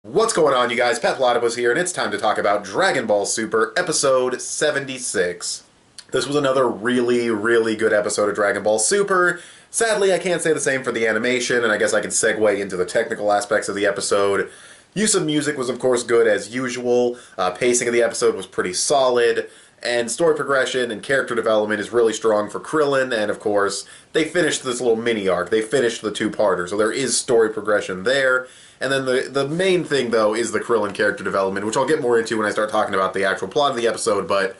What's going on, you guys? Petplatypus here, and it's time to talk about Dragon Ball Super Episode 76. This was another really good episode of Dragon Ball Super. Sadly, I can't say the same for the animation, and I guess I can segue into the technical aspects of the episode. Use of music was, of course, good as usual. Pacing of the episode was pretty solid. And story progression and character development is really strong for Krillin, and of course, they finished this little mini-arc. They finished the two-parter, so there is story progression there. And then the main thing, though, is the Krillin character development, which I'll get more into when I start talking about the actual plot of the episode, but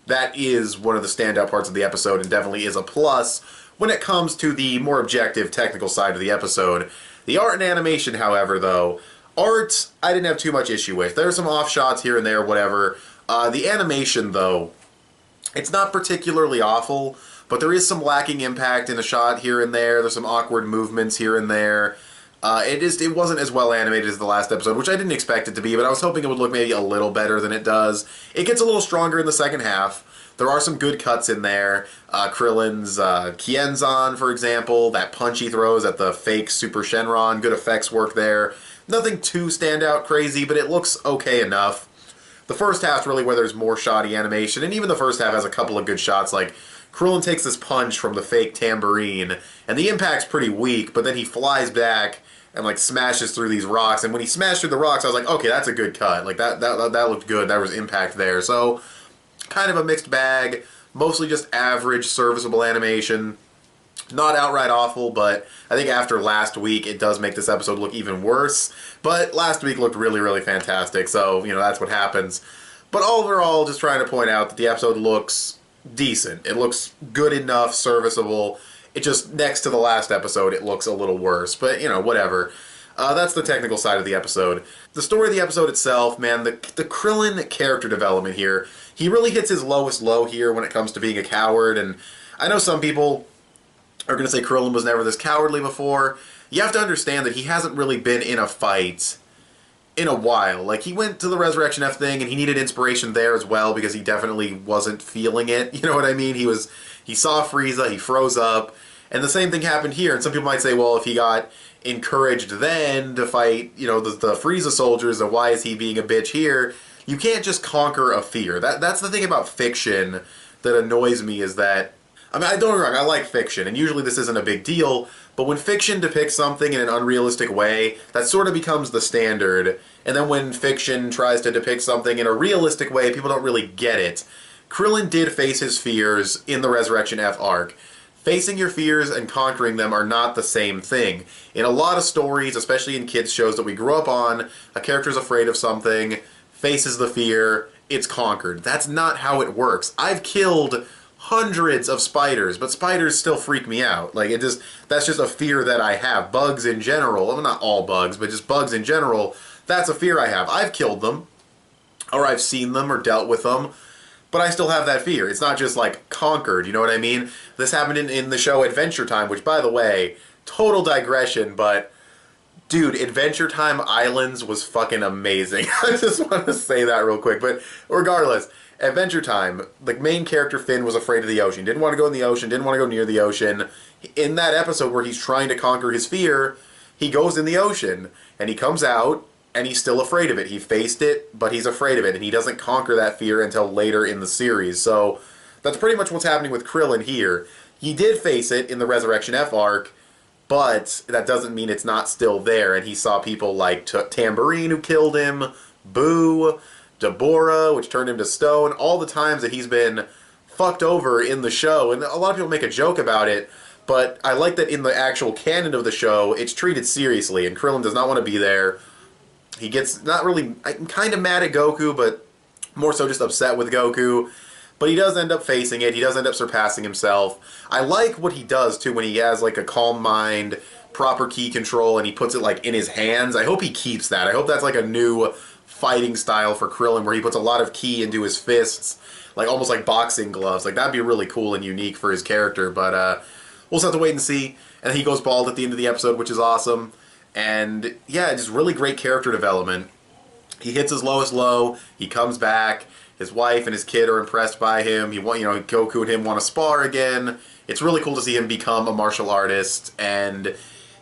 that is one of the standout parts of the episode and definitely is a plus when it comes to the more objective technical side of the episode. The art and animation, however, though, art, I didn't have too much issue with. There are some off shots here and there, whatever. The animation, though, it's not particularly awful, but there is some lacking impact in a shot here and there. There's some awkward movements here and there. It wasn't as well animated as the last episode, which I didn't expect it to be, but I was hoping it would look maybe a little better than it does. It gets a little stronger in the second half. There are some good cuts in there. Krillin's Kienzan, for example, that punch he throws at the fake Super Shenron, good effects work there. Nothing too standout crazy, but it looks okay enough. The first half's really where there's more shoddy animation, and even the first half has a couple of good shots, like Krillin takes this punch from the fake tambourine, and the impact's pretty weak, but then he flies back and like smashes through these rocks, and when he smashed through the rocks, I was like, okay, that's a good cut. Like, that looked good, there was impact there. So, kind of a mixed bag, mostly just average, serviceable animation. Not outright awful, but I think after last week, it does make this episode look even worse. But last week looked really fantastic, so, you know, that's what happens. But overall, just trying to point out that the episode looks decent. It looks good enough, serviceable. It just, next to the last episode, it looks a little worse. But, you know, whatever. That's the technical side of the episode. The story of the episode itself, man, the Krillin character development here, he really hits his lowest low here when it comes to being a coward, and I know some people are going to say Krillin was never this cowardly before. You have to understand that he hasn't really been in a fight in a while. Like, he went to the Resurrection F thing, and he needed inspiration there as well, because he definitely wasn't feeling it. You know what I mean? He saw Frieza, he froze up, and the same thing happened here. And some people might say, well, if he got encouraged then to fight, you know, the Frieza soldiers, then why is he being a bitch here? You can't just conquer a fear. That's the thing about fiction that annoys me, is that, I mean, don't get me wrong, I like fiction, and usually this isn't a big deal, but when fiction depicts something in an unrealistic way, that sort of becomes the standard, and then when fiction tries to depict something in a realistic way, people don't really get it. Krillin did face his fears in the Resurrection F arc. Facing your fears and conquering them are not the same thing. In a lot of stories, especially in kids' shows that we grew up on, a character's afraid of something, faces the fear, it's conquered. That's not how it works. I've killed hundreds of spiders, but spiders still freak me out. Like, that's just a fear that I have. Bugs in general, well, not all bugs, but just bugs in general, that's a fear I have. I've killed them, or I've seen them, or dealt with them, but I still have that fear. It's not just, like, conquered, you know what I mean? This happened in the show Adventure Time, which, by the way, total digression, but dude, Adventure Time Islands was fucking amazing. I just want to say that real quick, but regardless, Adventure Time, the main character Finn was afraid of the ocean. Didn't want to go in the ocean, didn't want to go near the ocean. In that episode where he's trying to conquer his fear, he goes in the ocean, and he comes out, and he's still afraid of it. He faced it, but he's afraid of it, and he doesn't conquer that fear until later in the series. So that's pretty much what's happening with Krillin here. He did face it in the Resurrection F arc, but that doesn't mean it's not still there, and he saw people like Tambourine who killed him, Boo, Deborah, which turned him to stone, all the times that he's been fucked over in the show, and a lot of people make a joke about it, but I like that in the actual canon of the show, it's treated seriously, and Krillin does not want to be there. He gets not really, kind of mad at Goku, but more so just upset with Goku, but he does end up facing it, he does end up surpassing himself. I like what he does, too, when he has, like, a calm mind, proper ki control, and he puts it, like, in his hands. I hope he keeps that. I hope that's, like, a new fighting style for Krillin, where he puts a lot of ki into his fists, like almost like boxing gloves. Like, that'd be really cool and unique for his character, but we'll just have to wait and see. And he goes bald at the end of the episode, which is awesome. And yeah, just really great character development. He hits his lowest low, he comes back, his wife and his kid are impressed by him, Goku and him want to spar again. It's really cool to see him become a martial artist, and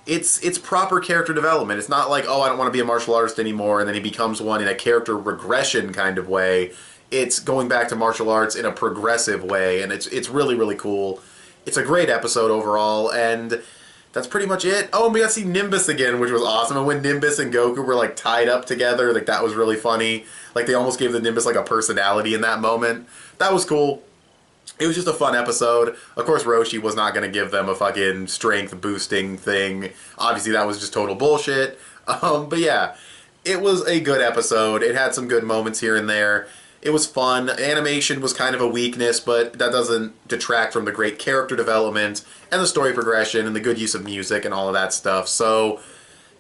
it's proper character development. It's not like, oh, I don't want to be a martial artist anymore, and then he becomes one in a character regression kind of way. It's going back to martial arts in a progressive way, and it's really, really cool. It's a great episode overall, and that's pretty much it. Oh, and we got to see Nimbus again, which was awesome. And when Nimbus and Goku were like tied up together, like that was really funny. Like they almost gave the Nimbus like a personality in that moment. That was cool. It was just a fun episode. Of course, Roshi was not going to give them a fucking strength boosting thing. Obviously, that was just total bullshit. But yeah, it was a good episode. It had some good moments here and there. It was fun. Animation was kind of a weakness, but that doesn't detract from the great character development and the story progression and the good use of music and all of that stuff. So,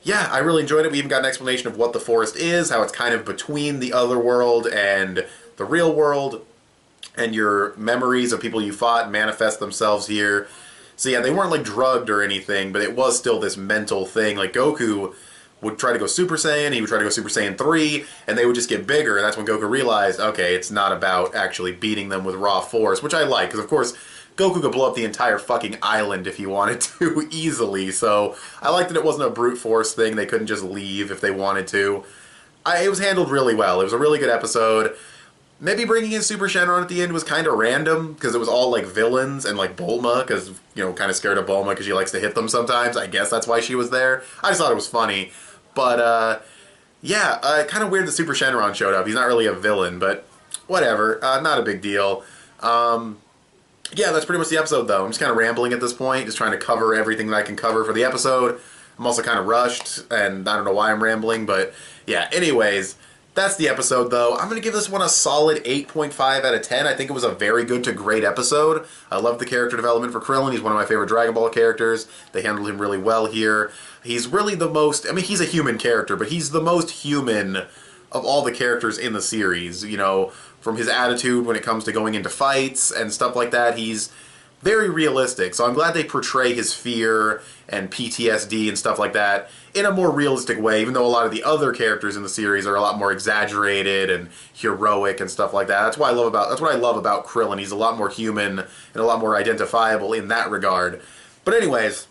yeah, I really enjoyed it. We even got an explanation of what the forest is, how it's kind of between the other world and the real world, and your memories of people you fought manifest themselves here. So yeah, they weren't like drugged or anything, but it was still this mental thing. Like Goku would try to go Super Saiyan, he would try to go Super Saiyan 3, and they would just get bigger, and that's when Goku realized, okay, it's not about actually beating them with raw force, which I like, because of course, Goku could blow up the entire fucking island if he wanted to, easily, so I like that it wasn't a brute force thing, they couldn't just leave if they wanted to. It was handled really well, it was a really good episode. Maybe bringing in Super Shenron at the end was kind of random, because it was all, like, villains, and, like, Bulma, because, you know, kind of scared of Bulma because she likes to hit them sometimes. I guess that's why she was there. I just thought it was funny. But, yeah, kind of weird that Super Shenron showed up. He's not really a villain, but whatever. Not a big deal. Yeah, that's pretty much the episode, though. I'm just kind of rambling at this point, just trying to cover everything that I can cover for the episode. I'm also kind of rushed, and I don't know why I'm rambling, but yeah, anyways, that's the episode, though. I'm going to give this one a solid 8.5 out of 10. I think it was a very good to great episode. I love the character development for Krillin. He's one of my favorite Dragon Ball characters. They handled him really well here. He's really the most... I mean, he's a human character, but he's the most human of all the characters in the series. You know, from his attitude when it comes to going into fights and stuff like that, he's very realistic. So I'm glad they portray his fear and PTSD and stuff like that in a more realistic way, even though a lot of the other characters in the series are a lot more exaggerated and heroic and stuff like that. That's what I love about Krillin. He's a lot more human and a lot more identifiable in that regard. But anyways,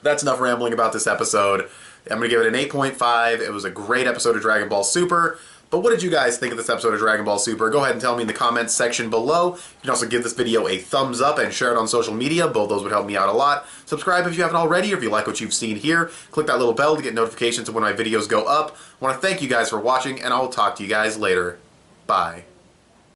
that's enough rambling about this episode. I'm going to give it an 8.5. It was a great episode of Dragon Ball Super. But what did you guys think of this episode of Dragon Ball Super? Go ahead and tell me in the comments section below. You can also give this video a thumbs up and share it on social media. Both those would help me out a lot. Subscribe if you haven't already, or if you like what you've seen here. Click that little bell to get notifications of when my videos go up. I want to thank you guys for watching, and I will talk to you guys later. Bye.